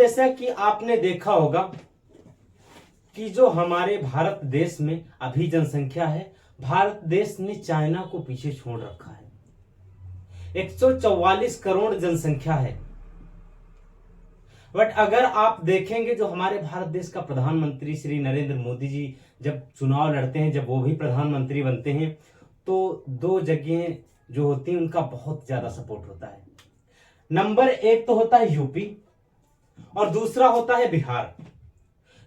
जैसा कि आपने देखा होगा कि जो हमारे भारत देश में अभी जनसंख्या है, भारत देश ने चाइना को पीछे छोड़ रखा है। 144 करोड़ जनसंख्या है। बट अगर आप देखेंगे जो हमारे भारत देश का प्रधानमंत्री श्री नरेंद्र मोदी जी जब चुनाव लड़ते हैं, जब वो भी प्रधानमंत्री बनते हैं, तो दो जगह जो होती हैं उनका बहुत ज्यादा सपोर्ट होता है। नंबर एक तो होता है यूपी और दूसरा होता है बिहार।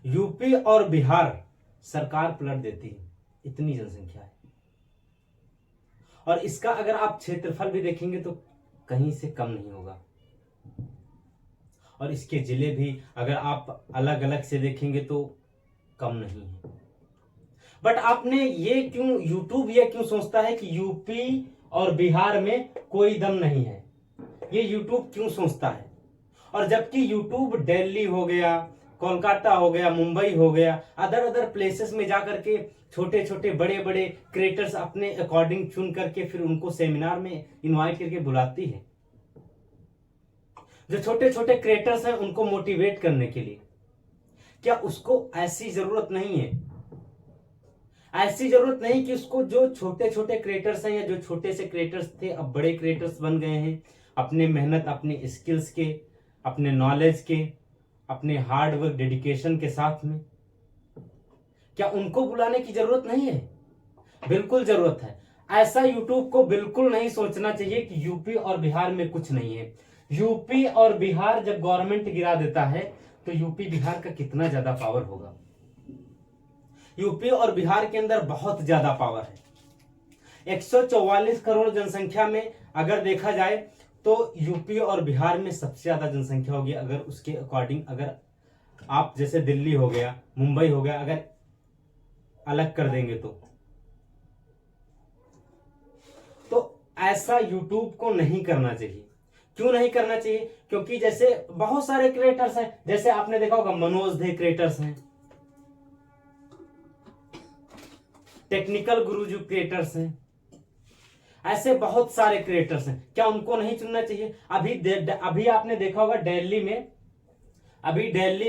यूपी और बिहार सरकार पलट देती है, इतनी जनसंख्या है। और इसका अगर आप क्षेत्रफल भी देखेंगे तो कहीं से कम नहीं होगा। और इसके जिले भी अगर आप अलग अलग से देखेंगे तो कम नहीं है। बट आपने ये क्यों, यूट्यूब ये क्यों सोचता है कि यूपी और बिहार में कोई दम नहीं है? ये यूट्यूब क्यों सोचता है? और जबकि यूट्यूब दिल्ली हो गया, कोलकाता हो गया, मुंबई हो गया, अदर अदर प्लेसेस में जाकर के छोटे छोटे बड़े बड़े क्रिएटर्स अपने अकॉर्डिंग चुन करके फिर उनको सेमिनार में इनवाइट करके बुलाती है। जो छोटे छोटे क्रिएटर्स हैं उनको मोटिवेट करने के लिए। क्या उसको ऐसी जरूरत नहीं है? ऐसी जरूरत नहीं कि उसको जो छोटे छोटे क्रिएटर्स हैं या जो छोटे से क्रिएटर्स थे अब बड़े क्रिएटर्स बन गए हैं, अपने मेहनत, अपने स्किल्स के, अपने नॉलेज के, अपने हार्ड वर्क डेडिकेशन के साथ में, क्या उनको बुलाने की जरूरत नहीं है? बिल्कुल जरूरत है। ऐसा यूट्यूब को बिल्कुल नहीं सोचना चाहिए कि यूपी और बिहार में कुछ नहीं है। यूपी और बिहार जब गवर्नमेंट गिरा देता है तो यूपी बिहार का कितना ज्यादा पावर होगा। यूपी और बिहार के अंदर बहुत ज्यादा पावर है। 144 करोड़ जनसंख्या में अगर देखा जाए तो यूपी और बिहार में सबसे ज्यादा जनसंख्या होगी। अगर उसके अकॉर्डिंग अगर आप जैसे दिल्ली हो गया, मुंबई हो गया, अगर अलग कर देंगे तो ऐसा यूट्यूब को नहीं करना चाहिए। क्यों नहीं करना चाहिए? क्योंकि जैसे बहुत सारे क्रिएटर्स हैं, जैसे आपने देखा होगा मनोज दे क्रिएटर्स हैं, टेक्निकल गुरुजी क्रिएटर्स हैं, ऐसे बहुत सारे क्रिएटर्स हैं। क्या उनको नहीं चुनना चाहिए? अभी आपने देखा होगा दिल्ली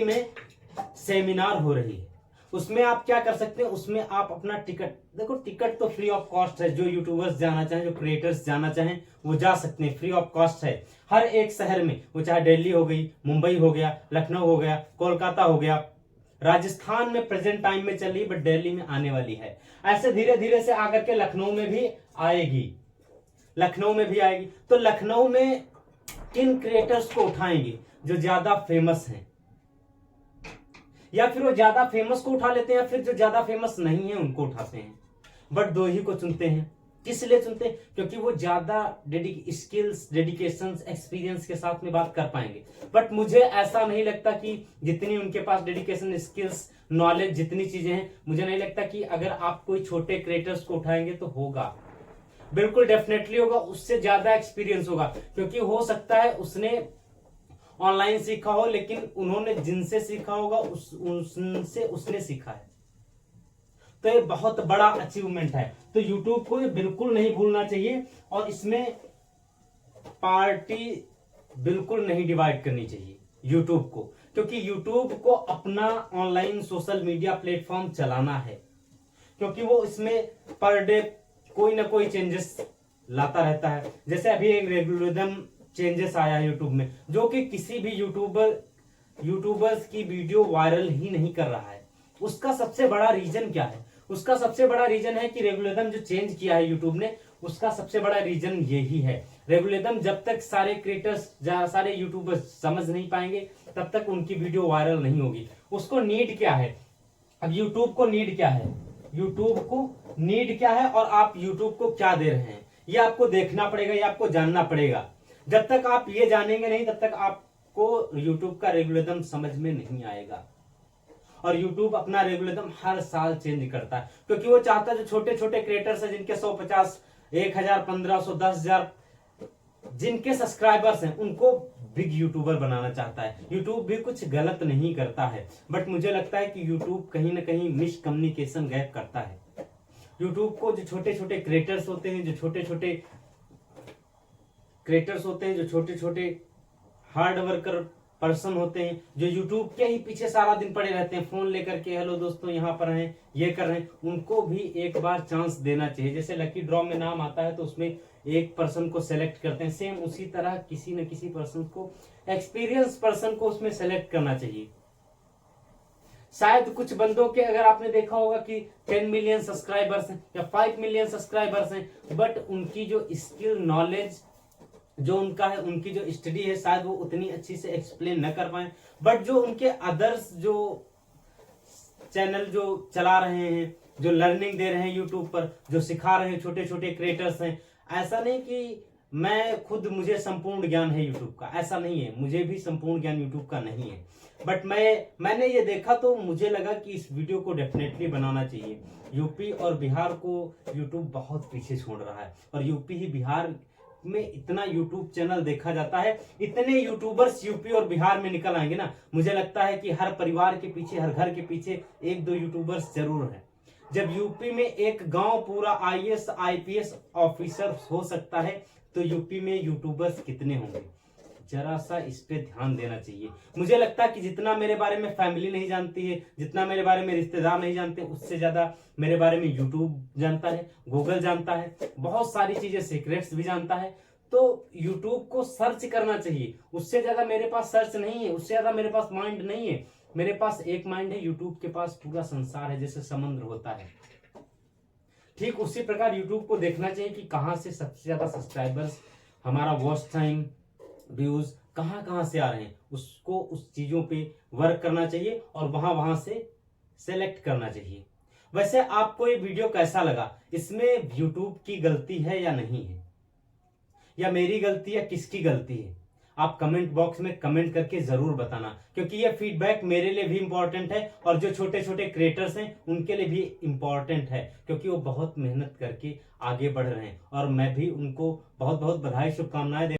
में सेमिनार हो रही है। उसमें आप क्या कर सकते हैं? उसमें आप अपना टिकट, देखो टिकट तो फ्री ऑफ कॉस्ट है। जो यूट्यूबर्स जाना चाहें, जो क्रिएटर्स जाना चाहें वो जा सकते हैं, फ्री ऑफ कॉस्ट है। हर एक शहर में, वो चाहे दिल्ली हो गई, मुंबई हो गया, लखनऊ हो गया, कोलकाता हो गया, राजस्थान में प्रेजेंट टाइम में चल रही, बट दिल्ली में आने वाली है। ऐसे धीरे धीरे से आकर के लखनऊ में भी आएगी। तो लखनऊ में किन क्रिएटर्स को उठाएंगे? जो ज्यादा फेमस हैं, या फिर वो ज्यादा फेमस को उठा लेते हैं, या फिर जो ज्यादा फेमस नहीं है उनको उठाते हैं। बट दो ही को चुनते हैं। किस लिए चुनते हैं? क्योंकि वो ज्यादा स्किल्स, डेडिकेशन, एक्सपीरियंस के साथ में बात कर पाएंगे। बट मुझे ऐसा नहीं लगता कि जितनी उनके पास डेडिकेशन, स्किल्स, नॉलेज, जितनी चीजें हैं, मुझे नहीं लगता कि अगर आप कोई छोटे क्रिएटर्स को उठाएंगे तो होगा। बिल्कुल डेफिनेटली होगा, उससे ज्यादा एक्सपीरियंस होगा। क्योंकि हो सकता है उसने ऑनलाइन सीखा हो, लेकिन उन्होंने जिनसे सीखा होगा उनसे उसने सीखा है। तो ये बहुत बड़ा अचीवमेंट है। तो यूट्यूब को ये बिल्कुल नहीं भूलना चाहिए और इसमें पार्टी बिल्कुल नहीं डिवाइड करनी चाहिए यूट्यूब को। क्योंकि यूट्यूब को अपना ऑनलाइन सोशल मीडिया प्लेटफॉर्म चलाना है। क्योंकि वो इसमें पर डे कोई ना कोई चेंजेस लाता रहता है। जैसे अभी एक रेगुलरिज्म चेंजेस आया है यूट्यूब में, जो कि किसी भी यूट्यूबर्स की वीडियो वायरल ही नहीं कर रहा है। उसका सबसे बड़ा रीजन क्या है? उसका सबसे बड़ा रीजन है कि रेगुलरिज्म जो चेंज किया है यूट्यूब ने, उसका सबसे बड़ा रीजन यही है। रेगुलरिज्म जब तक सारे क्रिएटर्स, सारे यूट्यूबर्स समझ नहीं पाएंगे, तब तक उनकी वीडियो वायरल नहीं होगी। उसको नीड क्या है? अब यूट्यूब को नीड क्या है? यूट्यूब को नीड क्या है और आप यूट्यूब को क्या दे रहे हैं, ये आपको देखना पड़ेगा, ये आपको जानना पड़ेगा। जब तक आप ये जानेंगे नहीं, तब तक आपको यूट्यूब का रेगुलरिज्म समझ में नहीं आएगा। और यूट्यूब अपना रेगुलरिज्म हर साल चेंज करता है, क्योंकि वो चाहता है जो छोटे छोटे क्रिएटर्स हैं, जिनके 150, 1000, 1500, 10,000 जिनके सब्सक्राइबर्स हैं, उनको बिग यूट्यूबर बनाना चाहता है। यूट्यूब भी कुछ गलत नहीं करता है, बट मुझे लगता है कि यूट्यूब कहीं ना कहीं मिसकम्युनिकेशन गैप करता है। यूट्यूब को जो छोटे छोटे क्रिएटर्स होते हैं, जो छोटे छोटे हार्ड वर्कर पर्सन होते हैं जो यूट्यूब के ही पीछे सारा दिन पड़े रहते हैं, फोन लेकर के हेलो दोस्तों यहाँ पर हैं, ये कर रहे हैं, उनको भी एक बार चांस देना चाहिए। जैसे लकी ड्रॉ में नाम आता है तो उसमें एक पर्सन को सेलेक्ट करते हैं, सेम उसी तरह किसी न किसी पर्सन को, एक्सपीरियंस पर्सन को उसमें सेलेक्ट करना चाहिए। शायद कुछ बंदों के अगर आपने देखा होगा कि 10 मिलियन सब्सक्राइबर्स हैं या 5 मिलियन सब्सक्राइबर्स हैं, बट उनकी जो स्किल नॉलेज जो उनका है, उनकी जो स्टडी है, शायद वो उतनी अच्छी से एक्सप्लेन न कर पाए। बट जो उनके अदर्स जो चैनल जो चला रहे हैं, जो लर्निंग दे रहे हैं यूट्यूब पर, जो सिखा रहे हैं, छोटे छोटे क्रिएटर्स हैं, ऐसा नहीं कि मैं खुद मुझे संपूर्ण ज्ञान है यूट्यूब का, ऐसा नहीं है, मुझे भी संपूर्ण ज्ञान यूट्यूब का नहीं है। बट मैंने ये देखा तो मुझे लगा कि इस वीडियो को डेफिनेटली बनाना चाहिए। यूपी और बिहार को यूट्यूब बहुत पीछे छोड़ रहा है, और यूपी ही बिहार में इतना यूट्यूब चैनल देखा जाता है, इतने यूट्यूबर्स यूपी और बिहार में निकल आएंगे ना, मुझे लगता है कि हर परिवार के पीछे, हर घर के पीछे 1-2 यूट्यूबर्स जरूर है। जब यूपी में एक गांव पूरा आईएएस आईपीएस ऑफिसर हो सकता है, तो यूपी में यूट्यूबर्स कितने होंगे? जरा सा इस पे ध्यान देना चाहिए। मुझे लगता है कि जितना मेरे बारे में फैमिली नहीं जानती है, जितना मेरे बारे में रिश्तेदार नहीं जानते, उससे ज्यादा मेरे बारे में यूट्यूब जानता है, गूगल जानता है, बहुत सारी चीजें सीक्रेट्स भी जानता है। तो यूट्यूब को सर्च करना चाहिए, उससे ज्यादा मेरे पास सर्च नहीं है, उससे ज्यादा मेरे पास माइंड नहीं है। मेरे पास एक माइंड है, यूट्यूब के पास पूरा संसार है, जैसे समुद्र होता है। ठीक उसी प्रकार यूट्यूब को देखना चाहिए कि कहां से सबसे ज्यादा सब्सक्राइबर्स, हमारा वॉच टाइम, व्यूज कहां से आ रहे हैं, उसको उस चीजों पे वर्क करना चाहिए और वहां से सेलेक्ट करना चाहिए। वैसे आपको ये वीडियो कैसा लगा? इसमें यूट्यूब की गलती है या नहीं है, या मेरी गलती है, किसकी गलती है? आप कमेंट बॉक्स में कमेंट करके जरूर बताना, क्योंकि ये फीडबैक मेरे लिए भी इंपॉर्टेंट है और जो छोटे छोटे क्रिएटर्स हैं उनके लिए भी इंपॉर्टेंट है, क्योंकि वो बहुत मेहनत करके आगे बढ़ रहे हैं और मैं भी उनको बहुत बहुत बधाई, शुभकामनाएं